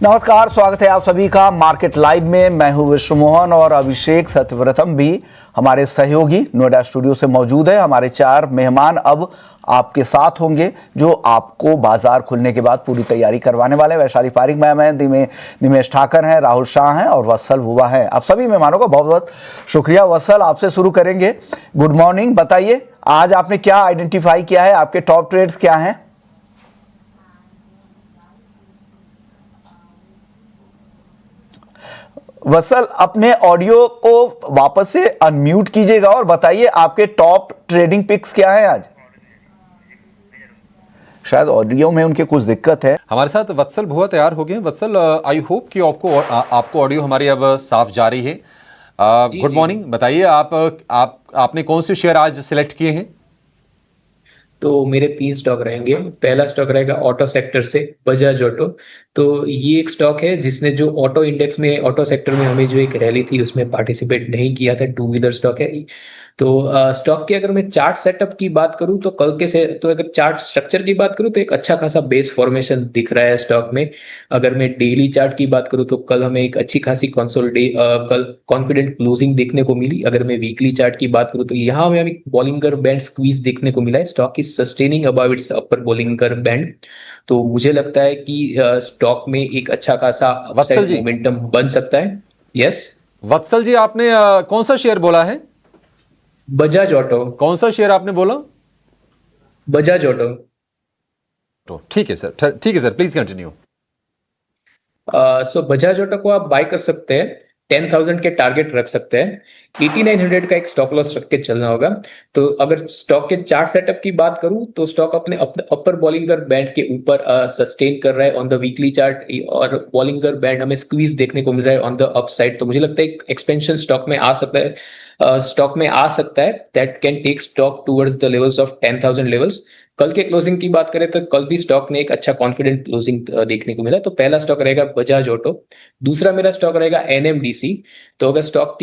नमस्कार, स्वागत है आप सभी का मार्केट लाइव में। मैं हूं विश्व मोहन और अभिषेक सत्यव्रतम भी हमारे सहयोगी नोएडा स्टूडियो से मौजूद है। हमारे 4 मेहमान अब आपके साथ होंगे जो आपको बाजार खुलने के बाद पूरी तैयारी करवाने वाले। वैशाली पारिक मैम है, निमेश ठाकर हैं, राहुल शाह हैं और वत्सल हुआ है। आप सभी मेहमानों का बहुत बहुत शुक्रिया। वत्सल, आपसे शुरू करेंगे। गुड मॉर्निंग, बताइए आज आपने क्या आइडेंटिफाई किया है, आपके टॉप ट्रेड्स क्या हैं? वत्सल, अपने ऑडियो को वापस से अनम्यूट कीजिएगा और बताइए आपके टॉप ट्रेडिंग पिक्स क्या है आज। शायद ऑडियो में उनके कुछ दिक्कत है। हमारे साथ वत्सल भुआ तैयार हो गए। वत्सल, आई होप कि आपको ऑडियो हमारी अब साफ जा रही है। गुड मॉर्निंग, बताइए आपने कौन से शेयर आज सिलेक्ट किए हैं? तो मेरे 3 स्टॉक रहेंगे। पहला स्टॉक रहेगा ऑटो सेक्टर से बजाज ऑटो। तो ये एक स्टॉक है जिसने जो ऑटो इंडेक्स में ऑटो सेक्टर में हमें जो एक रैली थी उसमें पार्टिसिपेट नहीं किया था। 2 व्हीलर स्टॉक है। तो स्टॉक की अगर मैं चार्ट सेटअप की बात करूं तो अगर चार्ट स्ट्रक्चर की बात करूं तो एक अच्छा खासा बेस फॉर्मेशन दिख रहा है स्टॉक में। अगर मैं डेली चार्ट की बात करूं तो कल हमें एक अच्छी खासी कल कॉन्फिडेंट क्लोजिंग देखने को मिली। अगर मैं वीकली चार्ट की बात करूं तो यहाँ हमें एक बॉलिंगर बैंड स्क्वीज देखने को मिला है। Stock is sustaining about it's upper Bollinger band. तो मुझे लगता है कि स्टॉक में एक अच्छा खासा अपसाइड मोमेंटम बन सकता है। यस वत्सल जी, आपने कौन सा शेयर बोला है? बजाज ऑटो। कौन सा शेयर आपने बोला? बजाज ऑटो। ठीक है सर, ठीक है sir, please continue. So Bajaj auto को आप बाय कर सकते हैं। 10,000 के टारगेट रख सकते हैं। 8900 का एक स्टॉप लॉस रख के चलना होगा। तो अगर स्टॉक के चार्ट सेटअप की बात करूं तो स्टॉक अपने अपर बॉलिंगर बैंड के ऊपर सस्टेन कर रहा है ऑन द वीकली चार्ट, और बॉलिंगर बैंड हमें स्क्वीज देखने को मिल रहा है ऑन द अपसाइड। तो मुझे लगता है एक एक्सपेंशन स्टॉक में आ सकता है। That can take stock towards the levels of 10,000 levels. कल के क्लोजिंग की बात करें तो कल भी स्टॉक ने एक अच्छा कॉन्फिडेंट क्लोजिंग देखने को मिला। तो पहला स्टॉक रहेगा बजाज ऑटो। दूसरा मेरा स्टॉक रहेगा एनएमडीसी। तो अगर स्टॉक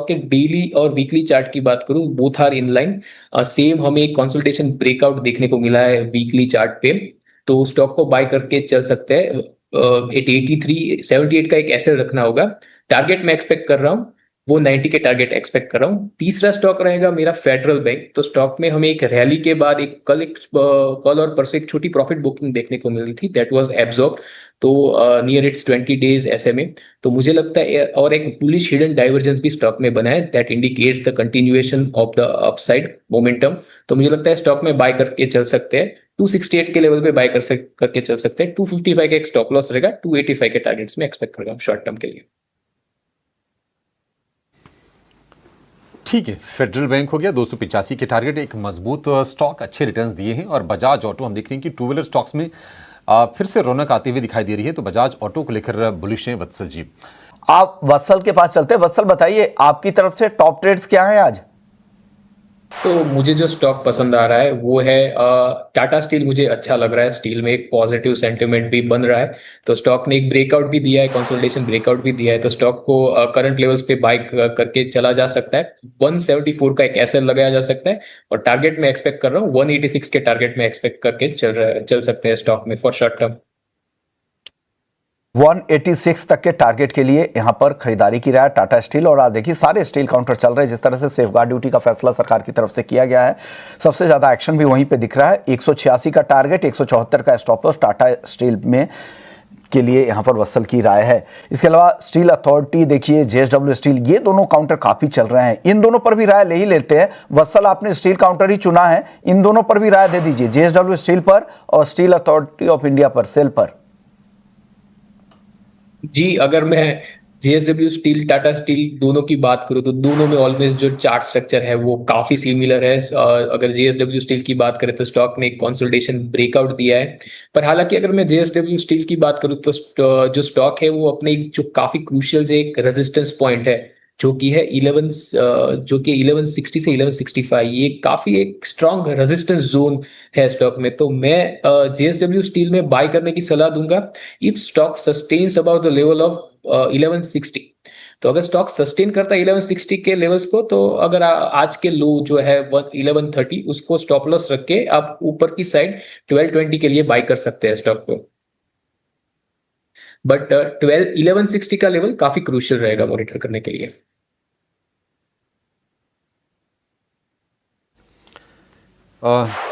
के डेली और वीकली चार्ट की बात करूं, both are in line. Same हमें एक कंसोलिडेशन ब्रेकआउट देखने को मिला है वीकली चार्ट पे। तो स्टॉक को बाय करके चल सकते हैं। 78 का एक एसएल रखना होगा। टारगेट मैं एक्सपेक्ट कर रहा हूं वो 90 के टारगेट एक्सपेक्ट कर रहा हूँ। तीसरा स्टॉक रहेगा मेरा फेडरल बैंक। तो स्टॉक में हमें एक रैली के बाद कल और परसों एक छोटी प्रॉफिट बुकिंग देखने को मिली थी। That was absorb. तो नियर इट्स 20 डेज एसएमए। तो मुझे लगता है और एक बुलिश हिडन डाइवर्जेंस भी स्टॉक में बना है। That indicates the continuation of the upside momentum. तो मुझे लगता है स्टॉक में बाय करके चल सकते हैं। 268 के लेवल पे बाय करके चल सकते हैं। 255 का एक स्टॉप लॉस रहेगा। 285 के टारगेट्स में एक्सपेक्ट करूंगा शॉर्ट टर्म के लिए। ठीक है, फेडरल बैंक हो गया 285 के टारगेट, एक मजबूत स्टॉक, अच्छे रिटर्न्स दिए हैं। और बजाज ऑटो हम देख रहे हैं कि 2 व्हीलर स्टॉक्स में फिर से रौनक आती हुई दिखाई दे रही है। तो बजाज ऑटो को लेकर बुलिश हैं वत्सल जी। आप वत्सल के पास चलते हैं। वत्सल, बताइए आपकी तरफ से टॉप ट्रेड्स क्या है आज? तो मुझे जो स्टॉक पसंद आ रहा है वो है टाटा स्टील। मुझे अच्छा लग रहा है। स्टील में एक पॉजिटिव सेंटिमेंट भी बन रहा है। तो स्टॉक ने एक ब्रेकआउट भी दिया है, कंसोलिडेशन ब्रेकआउट भी दिया है। तो स्टॉक को करंट लेवल्स पे बाय करके चला जा सकता है। 174 का एक एसएल लगाया जा सकता है। और टारगेट में एक्सपेक्ट कर रहा हूँ 186 के टारगेट में एक्सपेक्ट करके चल सकते हैं स्टॉक में फॉर शॉर्ट टर्म। 186 तक के टारगेट के लिए यहां पर खरीदारी की रहा है टाटा स्टील। और आज देखिए सारे स्टील काउंटर चल रहे हैं। जिस तरह से सेफगार्ड ड्यूटी का फैसला सरकार की तरफ से किया गया है, सबसे ज्यादा एक्शन भी वहीं पे दिख रहा है। 186 का टारगेट, 174 का स्टॉप लॉस टाटा स्टील में के लिए यहां पर वत्सल की राय है। इसके अलावा स्टील अथॉरिटी देखिए, जेएसडब्ल्यू स्टील, ये दोनों काउंटर काफी चल रहे हैं। इन दोनों पर भी राय ले ही लेते हैं। वत्सल, आपने स्टील काउंटर ही चुना है, इन दोनों पर भी राय दे दीजिए, जेएसडब्ल्यू स्टील पर और स्टील अथॉरिटी ऑफ इंडिया पर, सेल पर। जी, अगर मैं जेएसडब्ल्यू स्टील टाटा स्टील दोनों की बात करूं तो दोनों में ऑलवेज जो चार्ट स्ट्रक्चर है वो काफी सिमिलर है। अगर जेएसडब्ल्यू स्टील की बात करें तो स्टॉक ने एक कंसोलिडेशन ब्रेकआउट दिया है। पर हालांकि अगर मैं जेएसडब्ल्यू स्टील की बात करूं तो जो स्टॉक है वो अपने जो काफी क्रूशियल जो एक रेजिस्टेंस पॉइंट है जो कि है 1160 से 1165, ये काफी एक स्ट्रॉन्ग रेजिस्टेंस जोन है स्टॉक में। तो मैं जेएसडब्ल्यू स्टील में बाय करने की सलाह दूंगा if stock sustains about the level of 1160। तो अगर स्टॉक सस्टेन करता है 1160 के लेवल्स को, तो अगर आज के लो जो है 1130 उसको स्टॉप लॉस रख के आप ऊपर की साइड 1220 के लिए बाय कर सकते हैं स्टॉक को। बट 1160 का लेवल काफी क्रूशियल रहेगा मॉनिटर करने के लिए।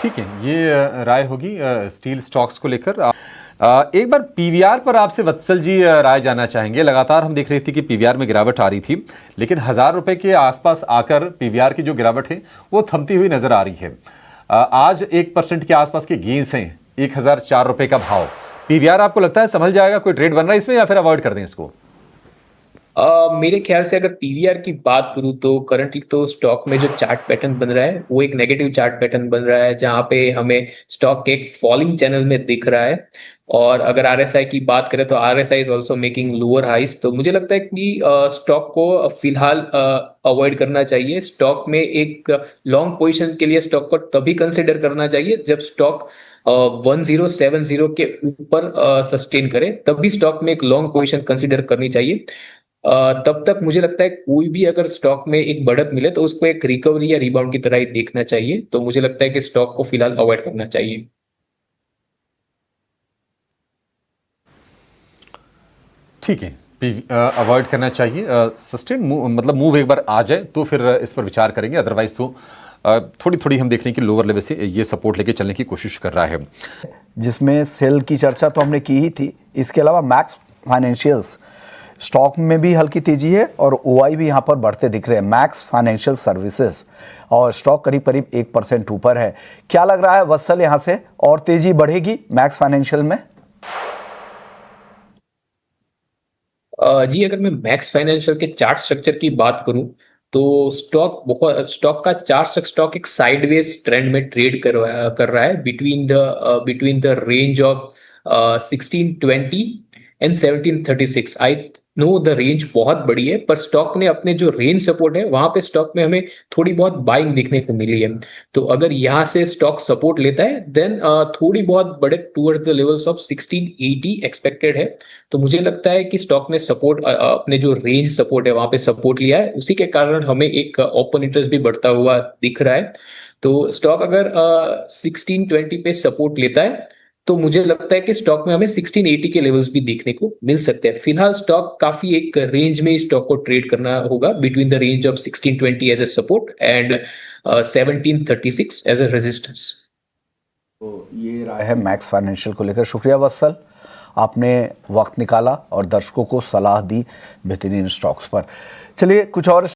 ठीक है, ये राय होगी स्टील स्टॉक्स को लेकर। एक बार पीवीआर पर आपसे वत्सल जी राय जानना चाहेंगे। लगातार हम देख रहे थे कि पीवीआर में गिरावट आ रही थी, लेकिन 1000 रुपए के आसपास आकर पीवीआर की जो गिरावट है वो थमती हुई नजर आ रही है। आज 1% के आसपास के गेंस हैं, 1004 रुपए का भाव। पीवीआर आपको लगता है संभल जाएगा? कोई ट्रेड बन रहा है इसमें या फिर अवॉइड कर दें इसको? मेरे ख्याल से अगर पीवीआर की बात करूं तो करंटली तो स्टॉक में जो चार्ट पैटर्न बन रहा है वो एक नेगेटिव चार्ट पैटर्न बन रहा है, जहां पे हमें स्टॉक एक फॉलिंग चैनल में दिख रहा है। और अगर आरएसआई की बात करें तो RSI is also making lower highs. तो मुझे लगता है कि स्टॉक को फिलहाल अवॉइड करना चाहिए। स्टॉक में एक लॉन्ग पोजीशन के लिए स्टॉक को तभी कंसिडर करना चाहिए जब स्टॉक 1070 के ऊपर सस्टेन करे, तभी स्टॉक में एक लॉन्ग पोजीशन कंसिडर करनी चाहिए। तब तक मुझे लगता है कोई भी अगर स्टॉक में एक बढ़त मिले तो उसको एक रिकवरी या रिबाउंड की तरह ही देखना चाहिए। तो मुझे लगता है कि स्टॉक को फिलहाल अवॉइड करना चाहिए। ठीक है, अवॉइड करना चाहिए। सस्टेन मतलब मूव एक बार आ जाए तो फिर इस पर विचार करेंगे, अदरवाइज तो थोड़ी थोड़ी हम देख रहे हैं कि लोअर लेवल से ये सपोर्ट लेके चलने की कोशिश कर रहा है। जिसमें सेल की चर्चा तो हमने की ही थी। इसके अलावा मैक्स फाइनेंशियल्स स्टॉक में भी हल्की तेजी है और ओआई भी यहाँ पर बढ़ते दिख रहे हैं। मैक्स फाइनेंशियल सर्विसेज और स्टॉक करीब करीब 1% ऊपर है। क्या लग रहा है वत्सल, यहाँ से और तेजी बढ़ेगी मैक्स फाइनेंशियल में? जी, अगर मैं मैक्स फाइनेंशियल के चार्ट स्ट्रक्चर की बात करूं तो स्टॉक का चार्ट स्टॉक एक साइडवेज ट्रेंड में ट्रेड कर रहा है between the range of 1620 and 1736। I know the range बहुत बड़ी है, पर स्टॉक ने अपने जो रेंज सपोर्ट है वहां पे स्टॉक में हमें थोड़ी बहुत बाइंग देखने को मिली है। तो अगर यहाँ से स्टॉक सपोर्ट लेता है देन थोड़ी बहुत बढ़े towards the levels of 1680 expected है। तो मुझे लगता है कि स्टॉक ने सपोर्ट अपने जो रेंज सपोर्ट है वहां पे सपोर्ट लिया है, उसी के कारण हमें एक ओपन इंटरेस्ट भी बढ़ता हुआ दिख रहा है। तो स्टॉक अगर 1620 पे सपोर्ट लेता है तो मुझे लगता है कि स्टॉक में हमें 1680 के लेवल्स भी देखने को मिल सकते हैं। फिलहाल स्टॉक काफी एक रेंज में स्टॉक को ट्रेड करना होगा between the range of 1620 as a support and 1736 as a resistance. तो ये राय है मैक्स फाइनेंशियल को लेकर। शुक्रिया वत्सल, आपने वक्त निकाला और दर्शकों को सलाह दी बेहतरीन स्टॉक्स पर। चलिए कुछ और